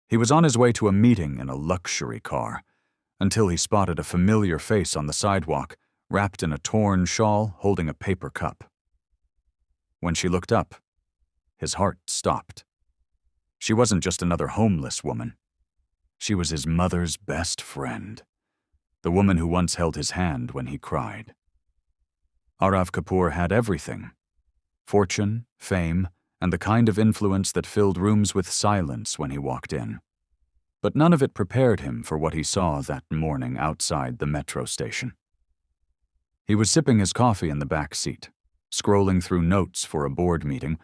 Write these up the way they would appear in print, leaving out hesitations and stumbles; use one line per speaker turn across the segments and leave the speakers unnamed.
He was on his way to a meeting in a luxury car, until he spotted a familiar face on the sidewalk, wrapped in a torn shawl, holding a paper cup. When she looked up, his heart stopped. She wasn't just another homeless woman. She was his mother's best friend, the woman who once held his hand when he cried. Aarav Kapoor had everything: fortune, fame, and the kind of influence that filled rooms with silence when he walked in. But none of it prepared him for what he saw that morning outside the metro station. He was sipping his coffee in the back seat, scrolling through notes for a board meeting,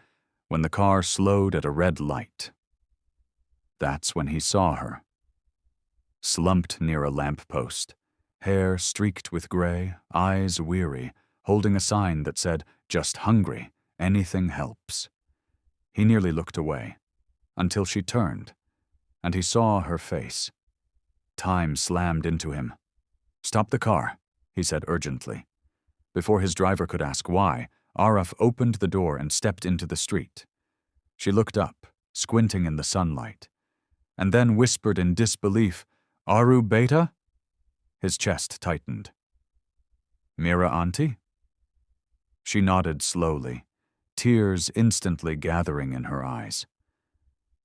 when the car slowed at a red light. That's when he saw her. Slumped near a lamppost, hair streaked with gray, eyes weary, holding a sign that said, "Just hungry, anything helps." He nearly looked away, until she turned, and he saw her face. Time slammed into him. "Stop the car," he said urgently. Before his driver could ask why, Aarav opened the door and stepped into the street. She looked up, squinting in the sunlight, and then whispered in disbelief, "Aru Beta?" His chest tightened. "Mira Auntie?" She nodded slowly, tears instantly gathering in her eyes.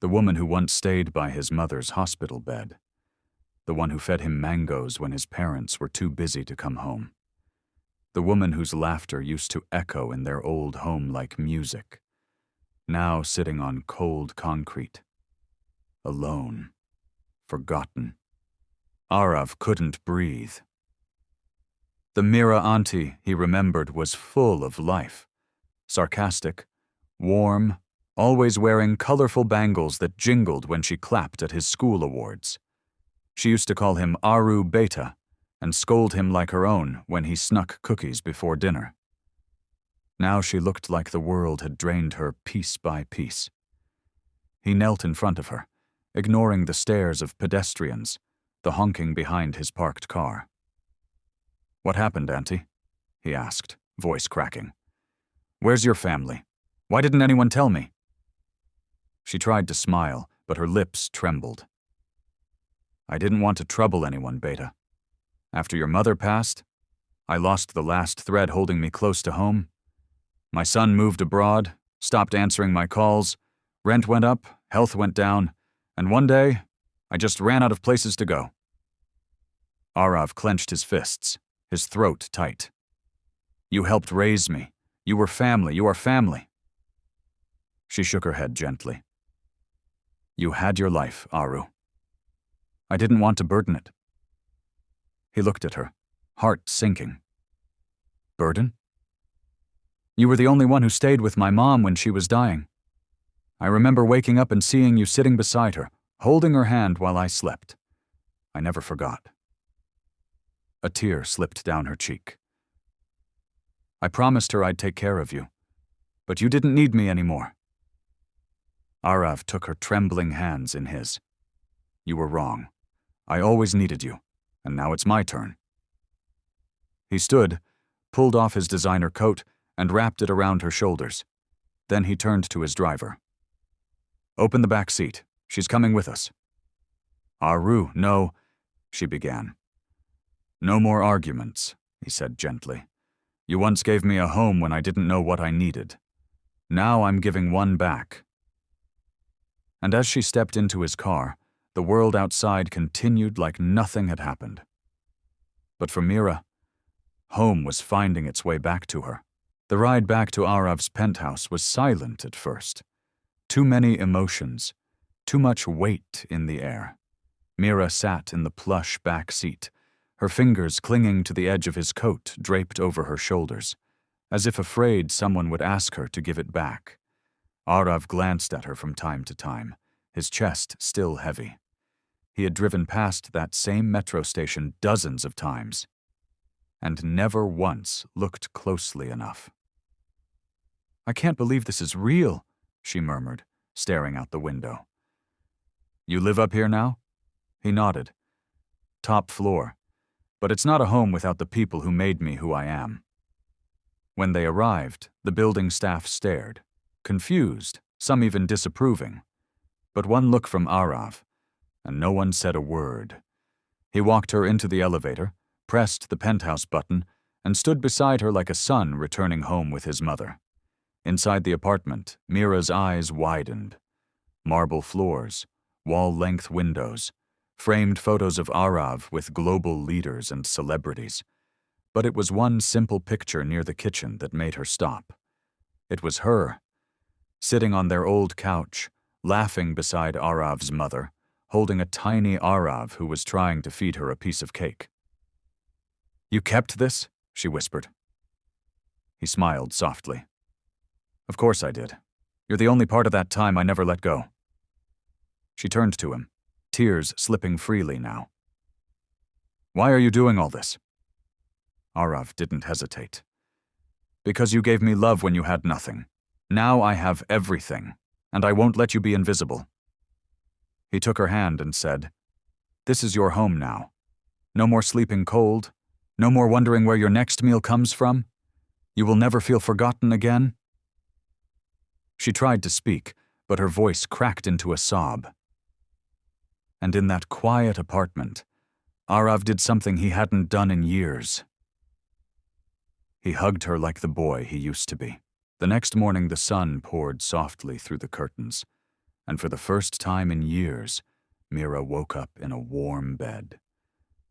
The woman who once stayed by his mother's hospital bed. The one who fed him mangoes when his parents were too busy to come home. The woman whose laughter used to echo in their old home like music. Now sitting on cold concrete. Alone. Forgotten. Aarav couldn't breathe. The Mira Auntie, he remembered, was full of life. Sarcastic, warm, always wearing colorful bangles that jingled when she clapped at his school awards. She used to call him Aru Beta and scold him like her own when he snuck cookies before dinner. Now she looked like the world had drained her piece by piece. He knelt in front of her, ignoring the stares of pedestrians, the honking behind his parked car. "What happened, Auntie?" he asked, voice cracking. "Where's your family? Why didn't anyone tell me?" She tried to smile, but her lips trembled. "I didn't want to trouble anyone, Beta. After your mother passed, I lost the last thread holding me close to home. My son moved abroad, stopped answering my calls, rent went up, health went down, and one day, I just ran out of places to go." Aarav clenched his fists, his throat tight. "You helped raise me. You were family. You are family." She shook her head gently. "You had your life, Aru. I didn't want to burden it." He looked at her, heart sinking. "Burden? You were the only one who stayed with my mom when she was dying. I remember waking up and seeing you sitting beside her, holding her hand while I slept. I never forgot." A tear slipped down her cheek. "I promised her I'd take care of you, but you didn't need me anymore." Aarav took her trembling hands in his. "You were wrong. I always needed you, and now it's my turn." He stood, pulled off his designer coat, and wrapped it around her shoulders. Then he turned to his driver. "Open the back seat. She's coming with us." "Aru, no," she began. "No more arguments," he said gently. "You once gave me a home when I didn't know what I needed. Now I'm giving one back." And as she stepped into his car, the world outside continued like nothing had happened. But for Mira, home was finding its way back to her. The ride back to Aarav's penthouse was silent at first. Too many emotions, too much weight in the air. Mira sat in the plush back seat, her fingers clinging to the edge of his coat draped over her shoulders, as if afraid someone would ask her to give it back. Aarav glanced at her from time to time, his chest still heavy. He had driven past that same metro station dozens of times, and never once looked closely enough. "I can't believe this is real," she murmured, staring out the window. "You live up here now?" He nodded. "Top floor. But it's not a home without the people who made me who I am." When they arrived, the building staff stared, confused, some even disapproving. But one look from Aarav, and no one said a word. He walked her into the elevator, pressed the penthouse button, and stood beside her like a son returning home with his mother. Inside the apartment, Mira's eyes widened. Marble floors, wall-length windows, framed photos of Aarav with global leaders and celebrities. But it was one simple picture near the kitchen that made her stop. It was her, sitting on their old couch, laughing beside Aarav's mother, holding a tiny Aarav who was trying to feed her a piece of cake. "You kept this?" she whispered. He smiled softly. "Of course I did. You're the only part of that time I never let go." She turned to him, tears slipping freely now. "Why are you doing all this?" Aarav didn't hesitate. "Because you gave me love when you had nothing. Now I have everything, and I won't let you be invisible." He took her hand and said, "This is your home now. No more sleeping cold. No more wondering where your next meal comes from. You will never feel forgotten again." She tried to speak, but her voice cracked into a sob. And in that quiet apartment, Aarav did something he hadn't done in years. He hugged her like the boy he used to be. The next morning the sun poured softly through the curtains, and for the first time in years, Mira woke up in a warm bed.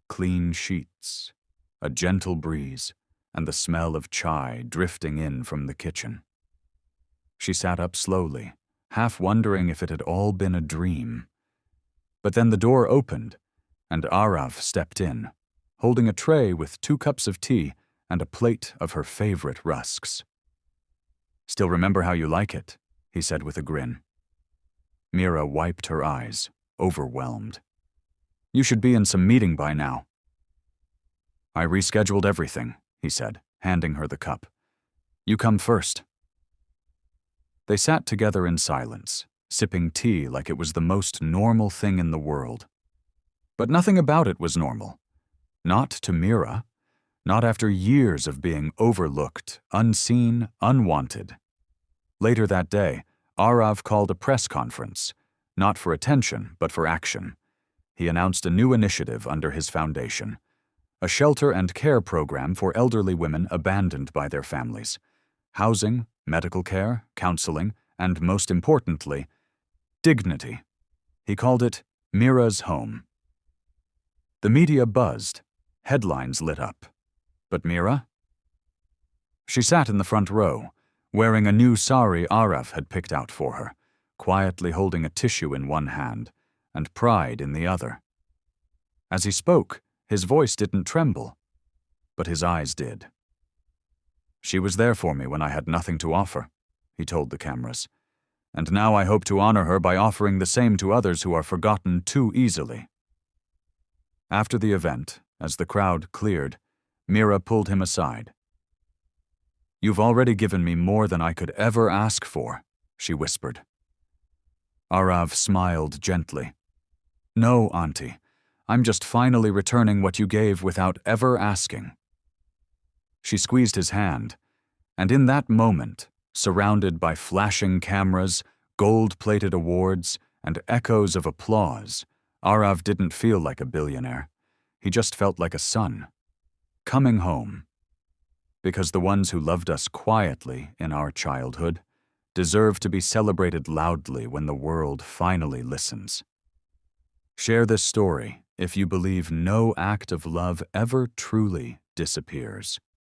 Clean sheets, a gentle breeze, and the smell of chai drifting in from the kitchen. She sat up slowly, half wondering if it had all been a dream. But then the door opened, and Aarav stepped in, holding a tray with 2 cups of tea and a plate of her favorite rusks. "Still remember how you like it," he said with a grin. Mira wiped her eyes, overwhelmed. "You should be in some meeting by now." "I rescheduled everything," he said, handing her the cup. "You come first." They sat together in silence, sipping tea like it was the most normal thing in the world. But nothing about it was normal. Not to Mira. Not after years of being overlooked, unseen, unwanted. Later that day, Aarav called a press conference, not for attention, but for action. He announced a new initiative under his foundation, a shelter and care program for elderly women abandoned by their families. Housing, medical care, counseling, and most importantly, dignity. He called it Mira's Home. The media buzzed, headlines lit up. But Mira? She sat in the front row, wearing a new sari Aarav had picked out for her, quietly holding a tissue in one hand and pride in the other. As he spoke, his voice didn't tremble, but his eyes did. "She was there for me when I had nothing to offer," he told the cameras, "and now I hope to honor her by offering the same to others who are forgotten too easily." After the event, as the crowd cleared, Mira pulled him aside. "You've already given me more than I could ever ask for," she whispered. Aarav smiled gently. "No, Auntie, I'm just finally returning what you gave without ever asking." She squeezed his hand, and in that moment, surrounded by flashing cameras, gold-plated awards, and echoes of applause, Aarav didn't feel like a billionaire. He just felt like a son. Coming home. Because the ones who loved us quietly in our childhood deserve to be celebrated loudly when the world finally listens. Share this story if you believe no act of love ever truly disappears.